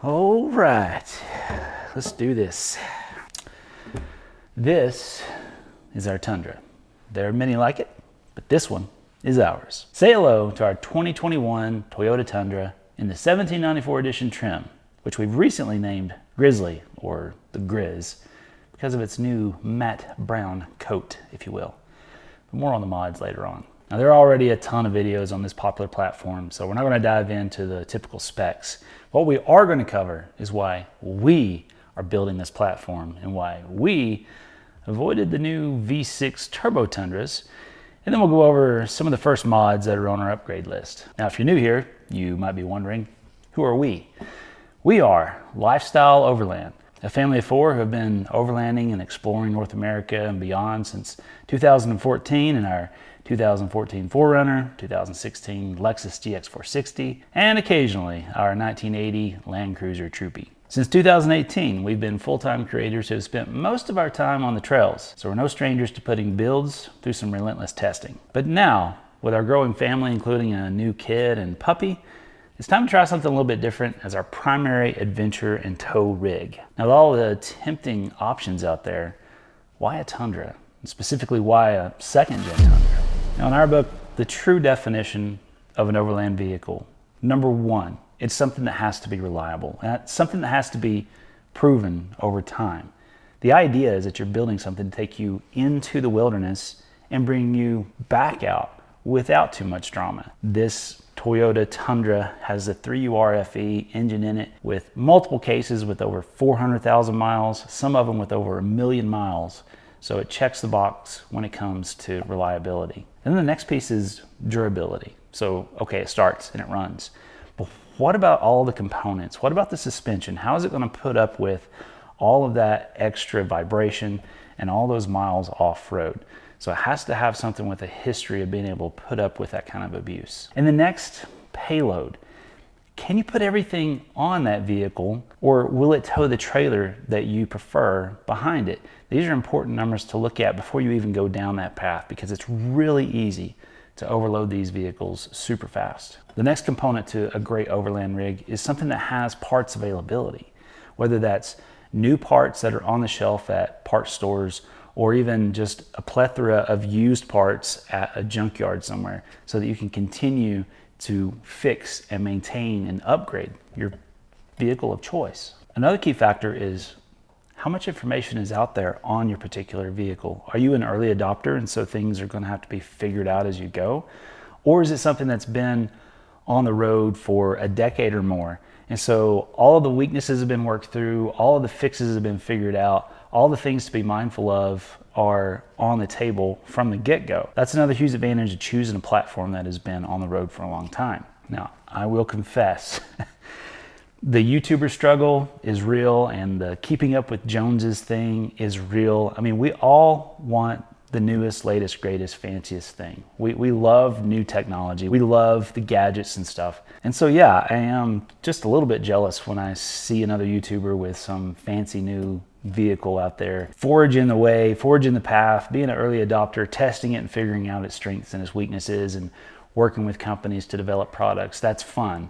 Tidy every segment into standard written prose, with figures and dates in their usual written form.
All right, let's do this. This is our Tundra. There are many like it, but this one is ours. Say hello to our 2021 Toyota Tundra in the 1794 edition trim, which we've recently named Grizzly, or the Grizz, because of its new matte brown coat, if you will. But more on the mods later on. Now, there are already a ton of videos on this popular platform, so we're not going to dive into the typical specs. What we are going to cover is why we are building this platform and why we avoided the new V6 Turbo Tundras, and then we'll go over some of the first mods that are on our upgrade list. Now, if you're new here, you might be wondering, who are we? We are Lifestyle Overland, a family of four who have been overlanding and exploring North America and beyond since 2014 in our 2014 4Runner, 2016 Lexus GX460, and occasionally our 1980 Land Cruiser Troopy. Since 2018, we've been full-time creators who have spent most of our time on the trails, so we're no strangers to putting builds through some relentless testing. But now, with our growing family, including a new kid and puppy, it's time to try something a little bit different as our primary adventure and tow rig. Now, with all the tempting options out there, why a Tundra? And specifically, why a second-gen Tundra? Now, in our book, the true definition of an overland vehicle, number one, it's something that has to be reliable. And it's something that has to be proven over time. The idea is that you're building something to take you into the wilderness and bring you back out without too much drama. This Toyota Tundra has a 3URFE engine in it with multiple cases with over 400,000 miles, some of them with over 1 million miles. So it checks the box when it comes to reliability. And then the next piece is durability. So, okay, it starts and it runs. But what about all the components? What about the suspension? How is it going to put up with all of that extra vibration and all those miles off-road? So it has to have something with a history of being able to put up with that kind of abuse. And the next, payload. Can you put everything on that vehicle, or will it tow the trailer that you prefer behind it? These are important numbers to look at before you even go down that path, because it's really easy to overload these vehicles super fast. The next component to a great overland rig is something that has parts availability, whether that's new parts that are on the shelf at parts stores, or even just a plethora of used parts at a junkyard somewhere, so that you can continue to fix and maintain and upgrade your vehicle of choice. Another key factor is how much information is out there on your particular vehicle. Are you an early adopter and so things are going to have to be figured out as you go? Or is it something that's been on the road for a decade or more? And so all of the weaknesses have been worked through, all of the fixes have been figured out, all the things to be mindful of are on the table from the get-go. That's another huge advantage of choosing a platform that has been on the road for a long time. Now, I will confess, the YouTuber struggle is real, and the keeping up with Joneses thing is real. I mean, we all want the newest, latest, greatest, fanciest thing. We love new technology. We love the gadgets and stuff. And so, yeah, I am just a little bit jealous when I see another YouTuber with some fancy new vehicle out there, forging the way, forging the path, being an early adopter, testing it and figuring out its strengths and its weaknesses, and working with companies to develop products. That's fun.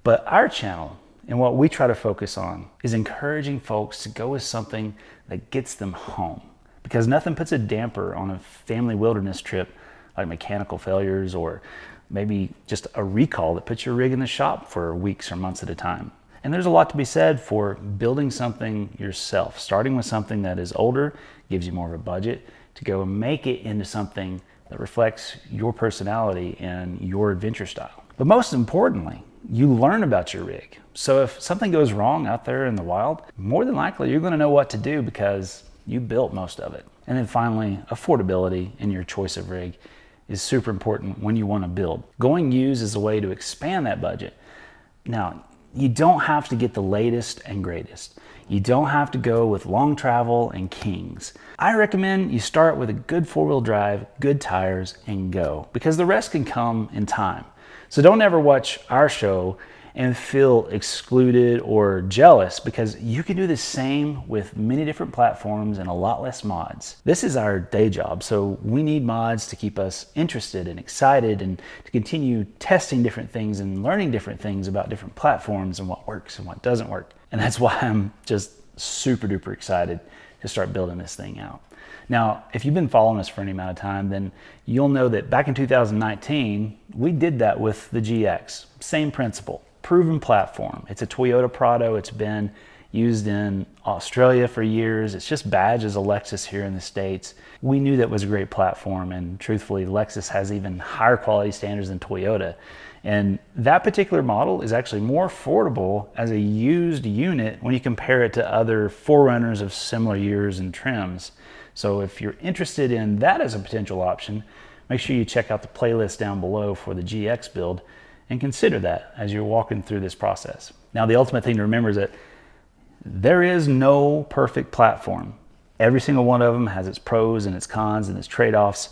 But our channel and what we try to focus on is encouraging folks to go with something that gets them home. Because nothing puts a damper on a family wilderness trip like mechanical failures, or maybe just a recall that puts your rig in the shop for weeks or months at a time. And there's a lot to be said for building something yourself, starting with something that is older, gives you more of a budget, to go and make it into something that reflects your personality and your adventure style. But most importantly, you learn about your rig. So if something goes wrong out there in the wild, more than likely you're going to know what to do because you built most of it. And then finally, affordability in your choice of rig is super important when you want to build. Going used is a way to expand that budget. Now, you don't have to get the latest and greatest. You don't have to go with long travel and kings. I recommend you start with a good four-wheel drive, good tires, and go, because the rest can come in time. So don't ever watch our show and feel excluded or jealous, because you can do the same with many different platforms and a lot less mods. This is our day job, so we need mods to keep us interested and excited and to continue testing different things and learning different things about different platforms and what works and what doesn't work. And that's why I'm just super duper excited to start building this thing out. Now, if you've been following us for any amount of time, then you'll know that back in 2019, we did that with the GX. Same principle, proven platform. It's a Toyota Prado. It's been used in Australia for years. It's just badged as a Lexus here in the States. We knew that was a great platform, and truthfully, Lexus has even higher quality standards than Toyota. And that particular model is actually more affordable as a used unit when you compare it to other 4Runners of similar years and trims. So if you're interested in that as a potential option, make sure you check out the playlist down below for the GX build and consider that as you're walking through this process. Now, the ultimate thing to remember is that there is no perfect platform. Every single one of them has its pros and its cons and its trade-offs.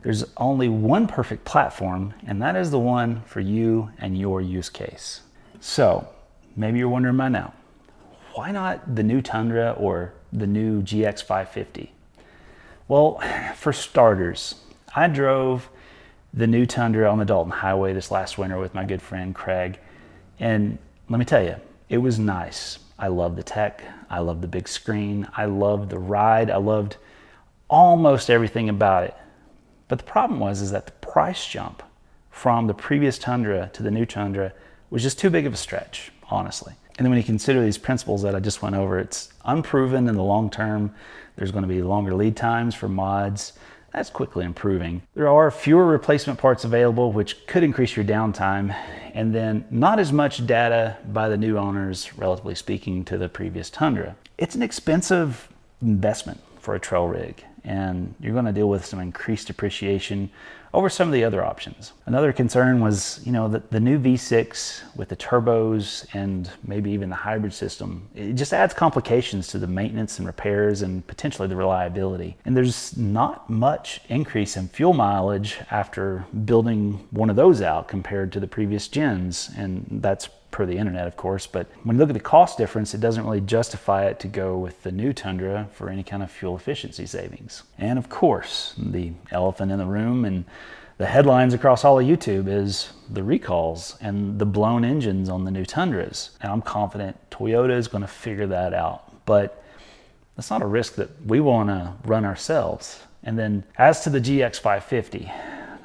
There's only one perfect platform, and that is the one for you and your use case. So maybe you're wondering by now, why not the new Tundra or the new GX 550? Well, for starters, I drove the new Tundra on the Dalton Highway this last winter with my good friend Craig, and let me tell you, it was nice. I loved the tech, I loved the big screen, I loved the ride, I loved almost everything about it. But the problem was that the price jump from the previous Tundra to the new Tundra was just too big of a stretch, honestly. And then when you consider these principles that I just went over, it's unproven in the long term. There's going to be longer lead times for mods. That's quickly improving. There are fewer replacement parts available, which could increase your downtime, and then not as much data by the new owners, relatively speaking, to the previous Tundra. It's an expensive investment for a trail rig, and you're going to deal with some increased depreciation over some of the other options. Another concern was, the new V6 with the turbos and maybe even the hybrid system. It just adds complications to the maintenance and repairs and potentially the reliability. And there's not much increase in fuel mileage after building one of those out compared to the previous gens, and that's per the internet, of course. But when you look at the cost difference, it doesn't really justify it to go with the new Tundra for any kind of fuel efficiency savings. And of course, the elephant in the room and the headlines across all of YouTube is the recalls and the blown engines on the new Tundras. And I'm confident Toyota is going to figure that out. But that's not a risk that we want to run ourselves. And then as to the GX 550,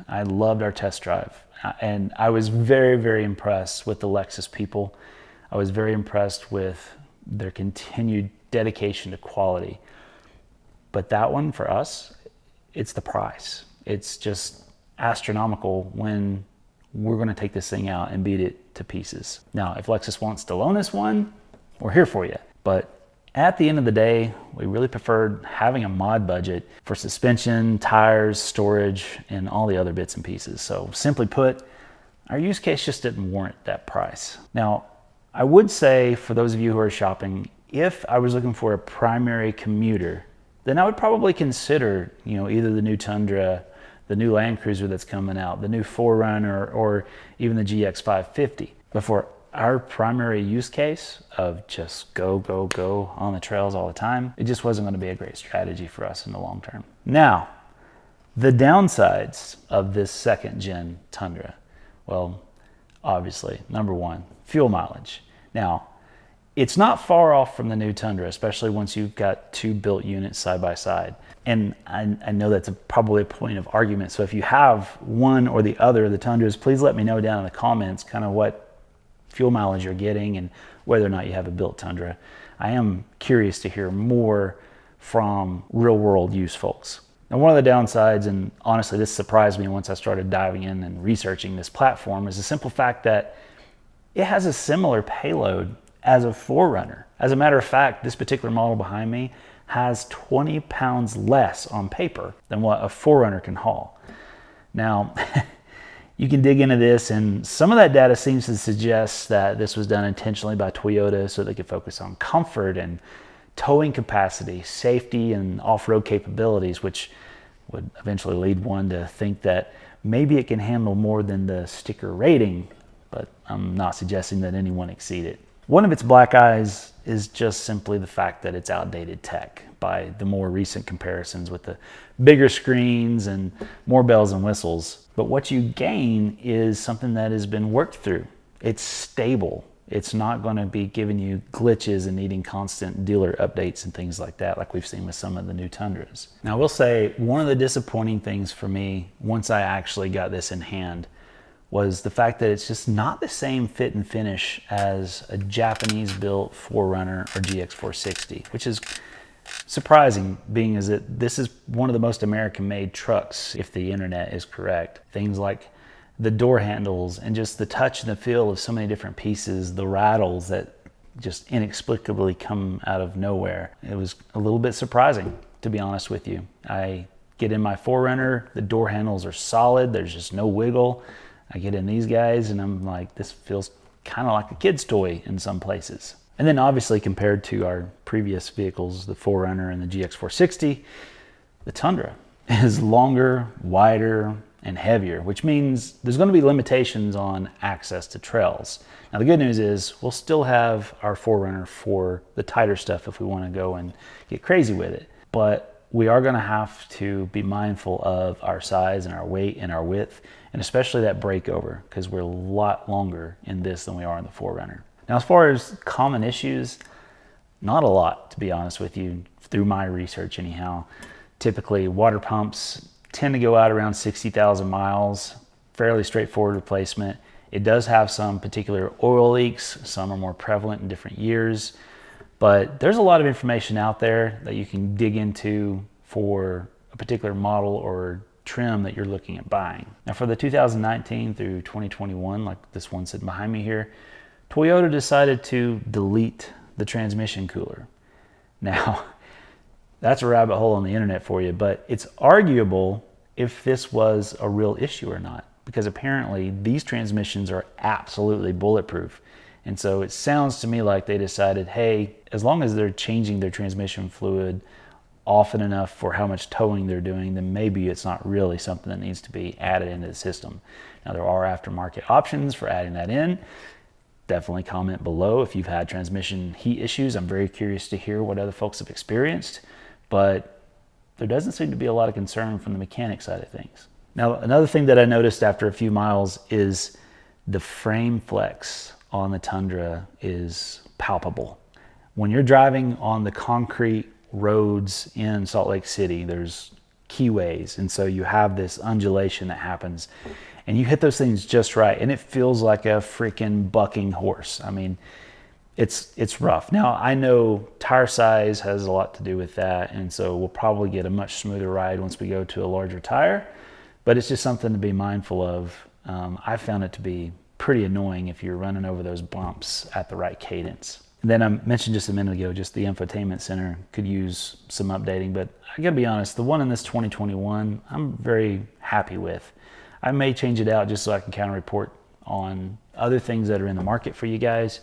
I loved our test drive. And I was very, very impressed with the Lexus people. I was very impressed with their continued dedication to quality. But that one, for us, it's the price. It's just astronomical when we're going to take this thing out and beat it to pieces. Now, if Lexus wants to loan us one, we're here for you. But at the end of the day, we really preferred having a mod budget for suspension, tires, storage, and all the other bits and pieces. So simply put, our use case just didn't warrant that price. Now, I would say for those of you who are shopping, if I was looking for a primary commuter, then I would probably consider, either the new Tundra, the new Land Cruiser that's coming out, the new 4Runner, or even the GX 550. But for our primary use case of just go, go, go on the trails all the time, it just wasn't going to be a great strategy for us in the long term. Now, the downsides of this second gen Tundra. Well, obviously, number one, fuel mileage. Now, it's not far off from the new Tundra, especially once you've got two built units side by side. And I know that's probably a point of argument. So if you have one or the other of the Tundras, please let me know down in the comments kind of what fuel mileage you're getting and whether or not you have a built Tundra. I am curious to hear more from real world use folks. Now, one of the downsides, and honestly this surprised me once I started diving in and researching this platform, is the simple fact that it has a similar payload as a 4Runner. As a matter of fact, this particular model behind me has 20 pounds less on paper than what a 4Runner can haul. Now, you can dig into this, and some of that data seems to suggest that this was done intentionally by Toyota so they could focus on comfort and towing capacity, safety, and off-road capabilities, which would eventually lead one to think that maybe it can handle more than the sticker rating. but I'm not suggesting that anyone exceed it. One of its black eyes is just simply the fact that it's outdated tech by the more recent comparisons with the bigger screens and more bells and whistles. But what you gain is something that has been worked through. It's stable. It's not going to be giving you glitches and needing constant dealer updates and things like that, like we've seen with some of the new Tundras. Now, I will say one of the disappointing things for me once I actually got this in hand was the fact that it's just not the same fit and finish as a Japanese-built 4Runner or GX460, which is surprising, being as that this is one of the most American-made trucks, if the internet is correct. Things like the door handles and just the touch and the feel of so many different pieces, the rattles that just inexplicably come out of nowhere. It was a little bit surprising, to be honest with you. I get in my 4Runner, the door handles are solid, there's just no wiggle. I get in these guys and I'm like, this feels kind of like a kid's toy in some places. And then obviously compared to our previous vehicles, the 4Runner and the GX460, the Tundra is longer, wider, and heavier, which means there's going to be limitations on access to trails. Now the good news is we'll still have our 4Runner for the tighter stuff if we want to go and get crazy with it. But we are going to have to be mindful of our size and our weight and our width, and especially that breakover, because we're a lot longer in this than we are in the 4Runner. Now, as far as common issues, not a lot, to be honest with you, through my research anyhow. Typically, water pumps tend to go out around 60,000 miles, fairly straightforward replacement. It does have some particular oil leaks. Some are more prevalent in different years. But there's a lot of information out there that you can dig into for a particular model or trim that you're looking at buying. Now for the 2019 through 2021, like this one sitting behind me here, Toyota decided to delete the transmission cooler. Now, that's a rabbit hole on the internet for you, but it's arguable if this was a real issue or not, because apparently these transmissions are absolutely bulletproof. And so it sounds to me like they decided, hey, as long as they're changing their transmission fluid often enough for how much towing they're doing, then maybe it's not really something that needs to be added into the system. Now there are aftermarket options for adding that in. Definitely comment below if you've had transmission heat issues. I'm very curious to hear what other folks have experienced, but there doesn't seem to be a lot of concern from the mechanic side of things. Now, another thing that I noticed after a few miles is the frame flex on the Tundra is palpable. When you're driving on the concrete roads in Salt Lake City, there's keyways, and so you have this undulation that happens, and you hit those things just right, and it feels like a freaking bucking horse. I mean, it's rough. Now, I know tire size has a lot to do with that, and so we'll probably get a much smoother ride once we go to a larger tire, but it's just something to be mindful of. I found it to be pretty annoying if you're running over those bumps at the right cadence. And then I mentioned just a minute ago, just the infotainment center could use some updating, but I gotta be honest, the one in this 2021, I'm very happy with. I may change it out just so I can kind of report on other things that are in the market for you guys,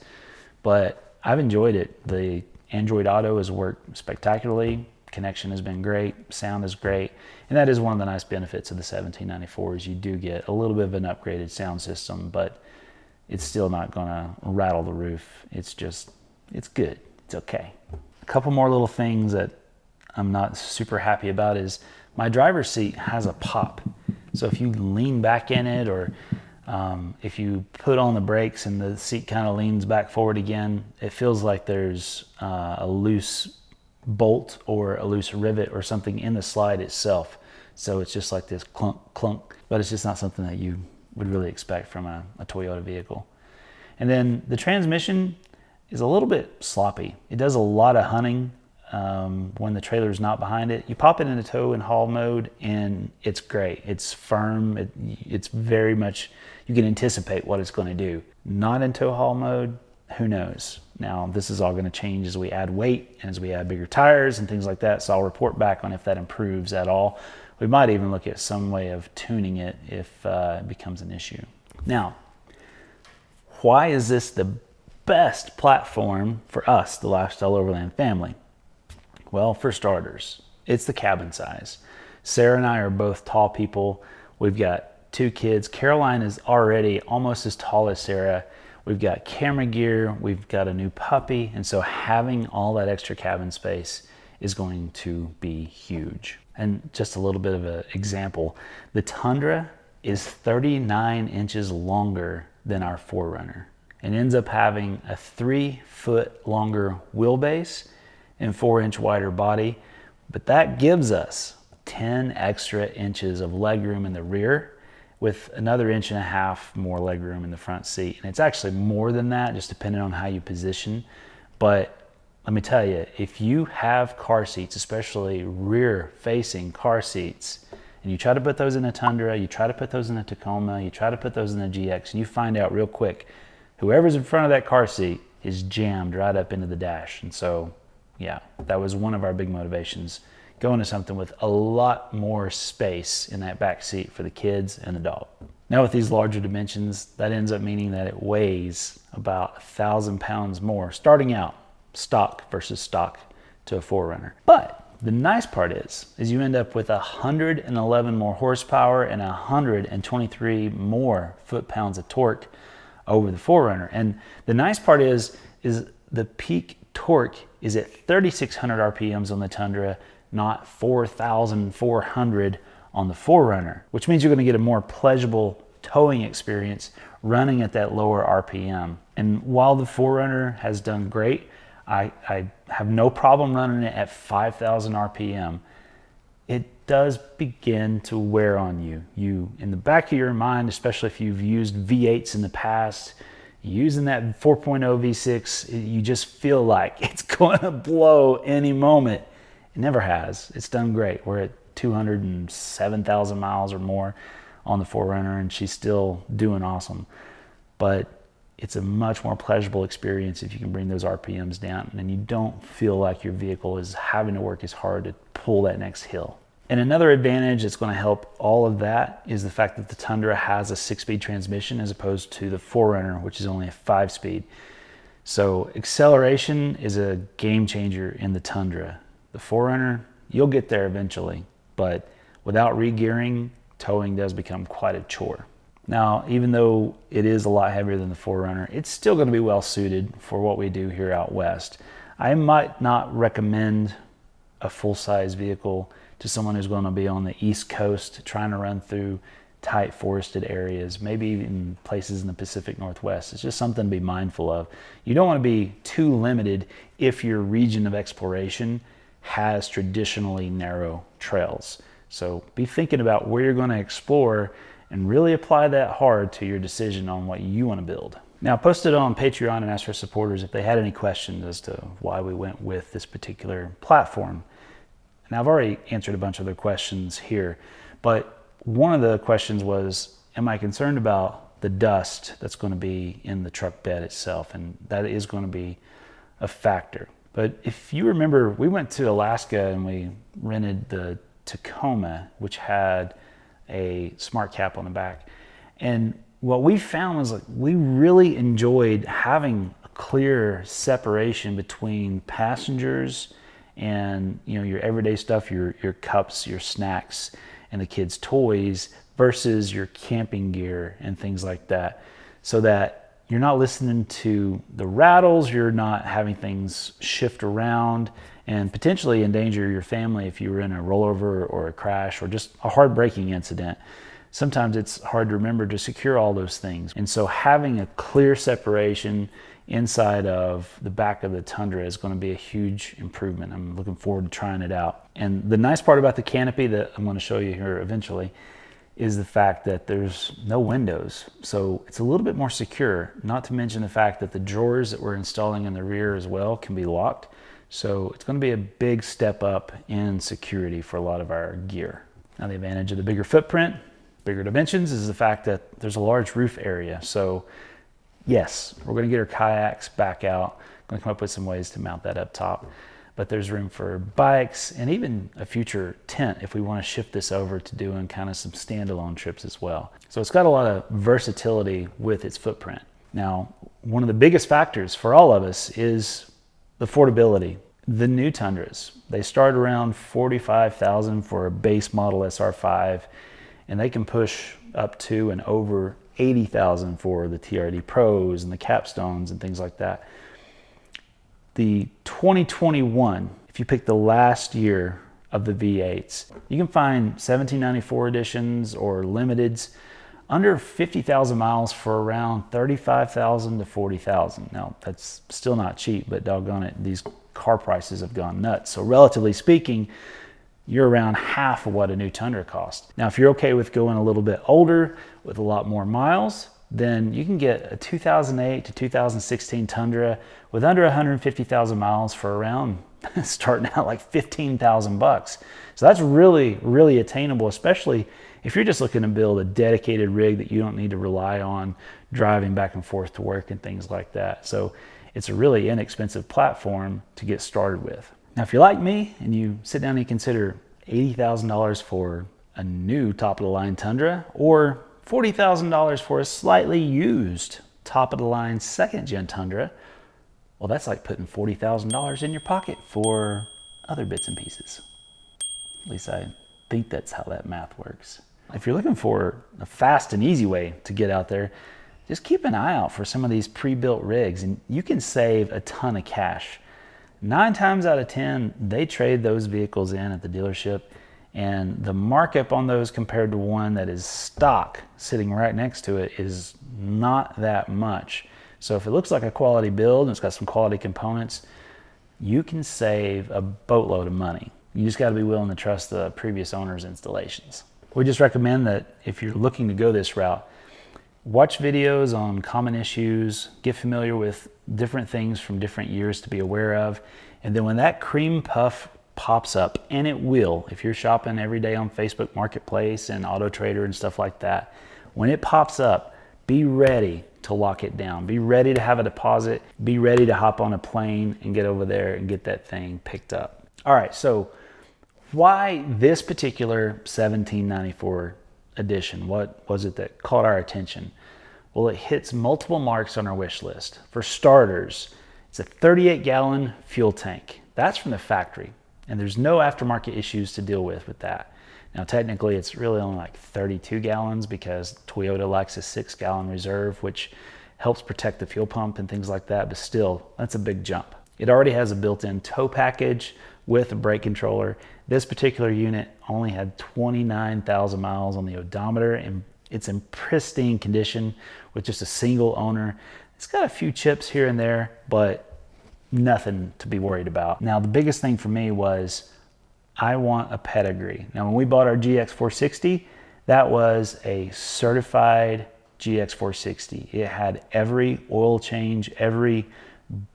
but I've enjoyed it. The Android Auto has worked spectacularly. Connection has been great. Sound is great. And that is one of the nice benefits of the 1794 is you do get a little bit of an upgraded sound system, but it's still not gonna rattle the roof. It's good. It's okay. A couple more little things that I'm not super happy about is my driver's seat has a pop. So if you lean back in it, or if you put on the brakes and the seat kind of leans back forward again, it feels like there's a loose bolt or a loose rivet or something in the slide itself. So it's just like this clunk, clunk, but it's just not something that you would really expect from a Toyota vehicle. And then the transmission is a little bit sloppy. It does a lot of hunting when the trailer is not behind it. You pop it into tow and haul mode and it's great. It's firm. It's very much, you can anticipate what it's going to do. Not in tow haul mode, who knows? Now this is all going to change as we add weight and as we add bigger tires and things like that. So I'll report back on if that improves at all. We might even look at some way of tuning it if it becomes an issue. Now, why is this the best platform for us, the Lifestyle Overland family? Well, for starters, it's the cabin size. Sarah and I are both tall people. We've got 2 kids. Caroline is already almost as tall as Sarah. We've got camera gear, we've got a new puppy, and so having all that extra cabin space is going to be huge. And just a little bit of an example, the Tundra is 39 inches longer than our 4Runner and ends up having a 3-foot longer wheelbase and 4-inch wider body, but that gives us 10 extra inches of legroom in the rear with another 1.5 inches more legroom in the front seat. And it's actually more than that, just depending on how you position. But let me tell you, if you have car seats, especially rear-facing car seats, and you try to put those in a Tundra, you try to put those in a Tacoma, you try to put those in a GX, and you find out real quick, whoever's in front of that car seat is jammed right up into the dash. And so, yeah, that was one of our big motivations, going to something with a lot more space in that back seat for the kids and the dog. Now with these larger dimensions, that ends up meaning that it weighs about 1,000 pounds more, starting out stock versus stock to a 4Runner. But the nice part is you end up with 111 more horsepower and 123 more foot-pounds of torque over the 4Runner. And the nice part is the peak torque is at 3,600 RPMs on the Tundra, not 4,400 on the 4Runner, which means you're going to get a more pleasurable towing experience running at that lower RPM. And while the 4Runner has done great, I have no problem running it at 5,000 RPM. It does begin to wear on you. In the back of your mind, especially if you've used V8s in the past, using that 4.0 V6, you just feel like it's going to blow any moment. It never has. It's done great. We're at 207,000 miles or more on the 4Runner, and she's still doing awesome. But it's a much more pleasurable experience if you can bring those RPMs down and you don't feel like your vehicle is having to work as hard to pull that next hill. And another advantage that's going to help all of that is the fact that the Tundra has a 6-speed transmission as opposed to the 4Runner, which is only a 5-speed. So acceleration is a game changer in the Tundra. The 4Runner, you'll get there eventually, but without re-gearing, towing does become quite a chore. Now, even though it is a lot heavier than the 4Runner, it's still going to be well suited for what we do here out west. I might not recommend a full-size vehicle to someone who's going to be on the East Coast trying to run through tight forested areas, maybe even places in the Pacific Northwest. It's just something to be mindful of. You don't want to be too limited if your region of exploration has traditionally narrow trails. So be thinking about where you're going to explore and really apply that hard to your decision on what you want to build. Now, I posted on Patreon and asked our supporters if they had any questions as to why we went with this particular platform. And I've already answered a bunch of their questions here, but one of the questions was, am I concerned about the dust that's going to be in the truck bed itself? And that is going to be a factor. But if you remember, we went to Alaska and we rented the Tacoma, which had a smart cap on the back. And what we found was like we really enjoyed having a clear separation between passengers and your everyday stuff, your cups, your snacks, and the kids' toys versus your camping gear and things like that, so that you're not listening to the rattles, you're not having things shift around and potentially endanger your family if you were in a rollover or a crash or just a hard braking incident. Sometimes it's hard to remember to secure all those things. And so having a clear separation inside of the back of the Tundra is going to be a huge improvement. I'm looking forward to trying it out. And the nice part about the canopy that I'm going to show you here eventually is the fact that there's no windows. So it's a little bit more secure, not to mention the fact that the drawers that we're installing in the rear as well can be locked. So it's going to be a big step up in security for a lot of our gear. Now, the advantage of the bigger footprint, bigger dimensions, is the fact that there's a large roof area. So yes, we're going to get our kayaks back out. Going to come up with some ways to mount that up top. But there's room for bikes and even a future tent if we want to shift this over to doing kind of some standalone trips as well. So it's got a lot of versatility with its footprint. Now, one of the biggest factors for all of us is the affordability. The new Tundras, they start around $45,000 for a base model SR5, and they can push up to and over 80,000 for the TRD Pros and the Capstones and things like that. The 2021, if you pick the last year of the V8s, you can find 1794 editions or limiteds under 50,000 miles for around 35,000 to 40,000. Now, that's still not cheap, but doggone it, these car prices have gone nuts. So relatively speaking, you're around half of what a new Tundra costs. Now, if you're okay with going a little bit older with a lot more miles, then you can get a 2008 to 2016 Tundra with under 150,000 miles for around starting out like 15,000 bucks. So that's really, really attainable, especially if you're just looking to build a dedicated rig that you don't need to rely on driving back and forth to work and things like that. So it's a really inexpensive platform to get started with. Now, if you're like me and you sit down and you consider $80,000 for a new top-of-the-line Tundra or $40,000 for a slightly used top-of-the-line second-gen Tundra, well, that's like putting $40,000 in your pocket for other bits and pieces. At least I think that's how that math works. If you're looking for a fast and easy way to get out there, just keep an eye out for some of these pre-built rigs and you can save a ton of cash. 9 times out of 10, they trade those vehicles in at the dealership, and the markup on those compared to one that is stock sitting right next to it is not that much. So if it looks like a quality build and it's got some quality components, you can save a boatload of money. You just got to be willing to trust the previous owner's installations. We just recommend that if you're looking to go this route, watch videos on common issues, get familiar with different things from different years to be aware of, and then when that cream puff pops up, and it will, if you're shopping every day on Facebook Marketplace and Auto Trader and stuff like that, when it pops up, be ready to lock it down. Be ready to have a deposit. Be ready to hop on a plane and get over there and get that thing picked up. All right, so why this particular 1794 edition? What was it that caught our attention? Well, it hits multiple marks on our wish list. For starters, it's a 38-gallon fuel tank. That's from the factory, and there's no aftermarket issues to deal with that. Now, technically, it's really only like 32 gallons because Toyota likes a 6-gallon reserve, which helps protect the fuel pump and things like that, but still, that's a big jump. It already has a built-in tow package with a brake controller. This particular unit only had 29,000 miles on the odometer, and it's in pristine condition with just a single owner. It's got a few chips here and there, but nothing to be worried about. Now, the biggest thing for me was I want a pedigree. Now, when we bought our GX460, that was a certified GX460. It had every oil change, every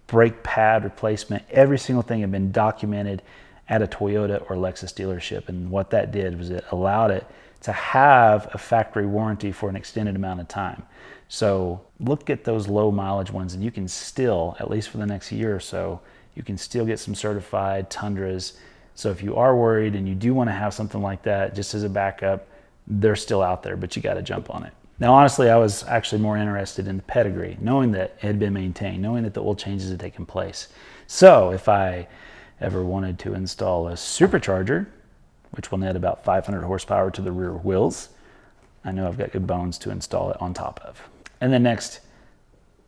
brake pad replacement, every single thing had been documented at a Toyota or Lexus dealership. And what that did was it allowed it to have a factory warranty for an extended amount of time. So look at those low mileage ones and you can still, at least for the next year or so, you can still get some certified Tundras. So if you are worried and you do want to have something like that just as a backup, they're still out there, but you got to jump on it. Now, honestly, I was actually more interested in the pedigree, knowing that it had been maintained, knowing that the oil changes had taken place. So if I ever wanted to install a supercharger, which will net about 500 horsepower to the rear wheels, I know I've got good bones to install it on top of. And then next,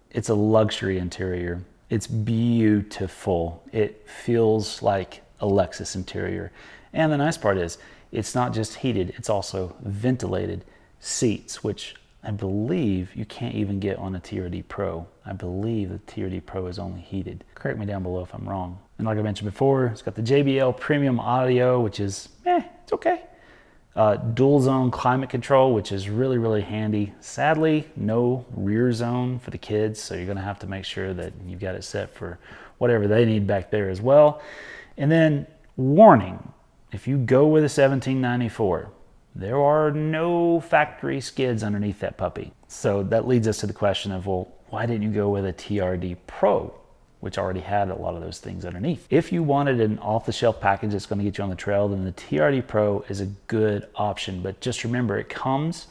it's a luxury interior. It's beautiful. It feels like a Lexus interior. And the nice part is, it's not just heated, it's also ventilated seats, which I believe you can't even get on a TRD Pro. I believe the TRD Pro is only heated. Correct me down below if I'm wrong. And like I mentioned before, it's got the JBL premium audio, which is, it's okay. Dual zone climate control, which is really, really handy. Sadly, no rear zone for the kids, so you're gonna have to make sure that you've got it set for whatever they need back there as well. And then, warning, if you go with a 1794, there are no factory skids underneath that puppy. So that leads us to the question of, well, why didn't you go with a TRD Pro, which already had a lot of those things underneath? If you wanted an off-the-shelf package that's going to get you on the trail, then the TRD Pro is a good option. But just remember, it comes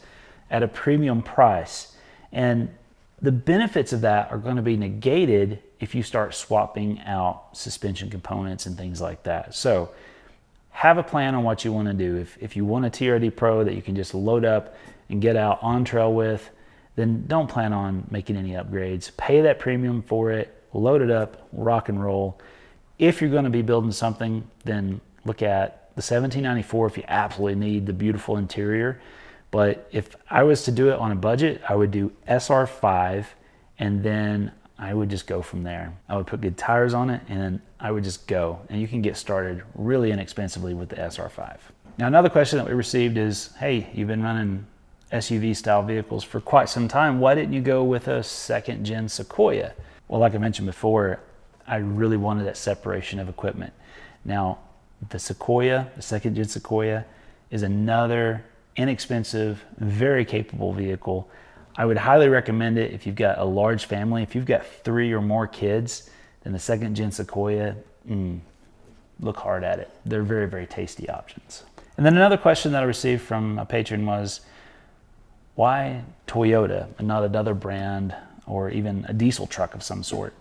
at a premium price. And the benefits of that are going to be negated if you start swapping out suspension components and things like that. So have a plan on what you want to do. If you want a TRD Pro that you can just load up and get out on trail with, then don't plan on making any upgrades. Pay that premium for it, load it up, rock and roll. If you're going to be building something, then look at the 1794 if you absolutely need the beautiful interior. But if I was to do it on a budget, I would do SR5, and then I would just go from there. I would put good tires on it, and then I would just go. And you can get started really inexpensively with the SR5. Now, another question that we received is, hey, you've been running SUV style vehicles for quite some time. Why didn't you go with a second gen Sequoia? Well, like I mentioned before, I really wanted that separation of equipment. Now, the Sequoia, the second gen Sequoia, is another inexpensive, very capable vehicle. I would highly recommend it if you've got a large family. If you've got 3 or more kids, then the second gen Sequoia, look hard at it. They're very, very tasty options. And then another question that I received from a patron was, why Toyota and not another brand or even a diesel truck of some sort?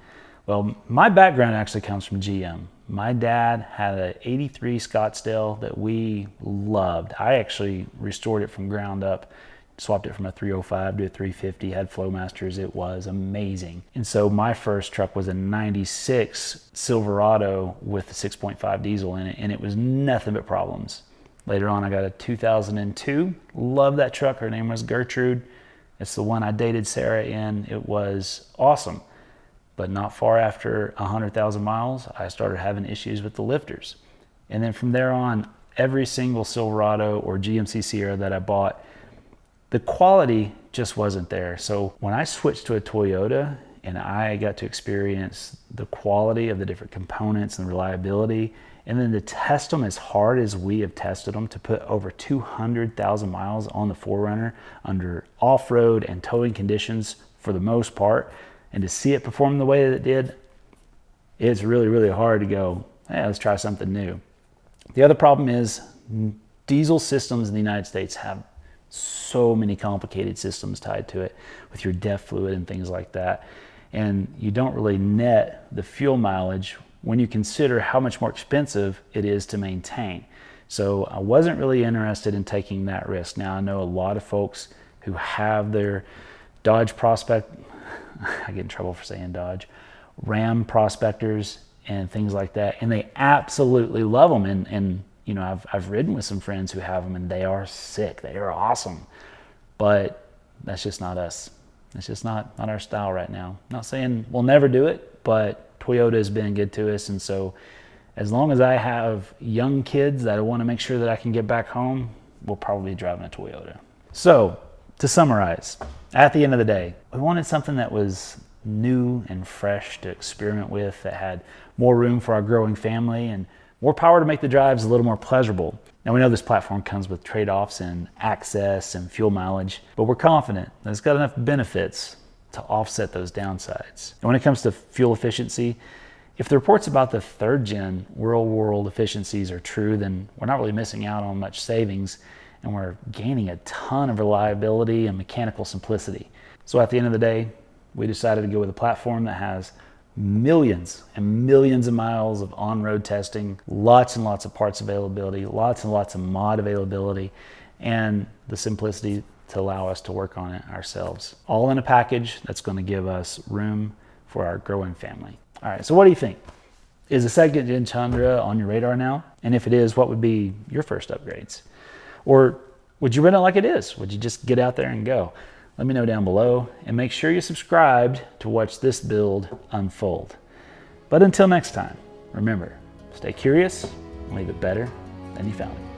Well, my background actually comes from GM. My dad had an 83 Scottsdale that we loved. I actually restored it from ground up, swapped it from a 305 to a 350, had Flowmasters. It was amazing. And so my first truck was a 96 Silverado with a 6.5 diesel in it, and it was nothing but problems. Later on, I got a 2002. Love that truck. Her name was Gertrude. It's the one I dated Sarah in. It was awesome. But not far after 100,000 miles, I started having issues with the lifters. And then from there on, every single Silverado or GMC Sierra that I bought, the quality just wasn't there. So when I switched to a Toyota and I got to experience the quality of the different components and reliability, and then to test them as hard as we have tested them, to put over 200,000 miles on the 4Runner under off-road and towing conditions for the most part, and to see it perform the way that it did, it's really, really hard to go, hey, let's try something new. The other problem is diesel systems in the United States have so many complicated systems tied to it with your DEF fluid and things like that. And you don't really net the fuel mileage when you consider how much more expensive it is to maintain. So I wasn't really interested in taking that risk. Now I know a lot of folks who have their Dodge Prospect, I get in trouble for saying Dodge, Ram Prospectors and things like that, and they absolutely love them. And you know, I've ridden with some friends who have them, and they are sick. They are awesome, but that's just not us. It's just not our style right now. Not saying we'll never do it, but Toyota has been good to us, and so as long as I have young kids that I want to make sure that I can get back home, we'll probably be driving a Toyota. So to summarize, at the end of the day, we wanted something that was new and fresh to experiment with, that had more room for our growing family and more power to make the drives a little more pleasurable. Now we know this platform comes with trade-offs in access and fuel mileage, but we're confident that it's got enough benefits to offset those downsides. And when it comes to fuel efficiency, if the reports about the third gen real-world efficiencies are true, then we're not really missing out on much savings, and we're gaining a ton of reliability and mechanical simplicity. So at the end of the day, we decided to go with a platform that has millions and millions of miles of on-road testing, lots and lots of parts availability, lots and lots of mod availability, and the simplicity to allow us to work on it ourselves. All in a package that's going to give us room for our growing family. All right, so what do you think? Is a second gen Tundra on your radar now? And if it is, what would be your first upgrades? Or would you rent it like it is? Would you just get out there and go? Let me know down below, and make sure you're subscribed to watch this build unfold. But until next time, remember, stay curious and leave it better than you found it.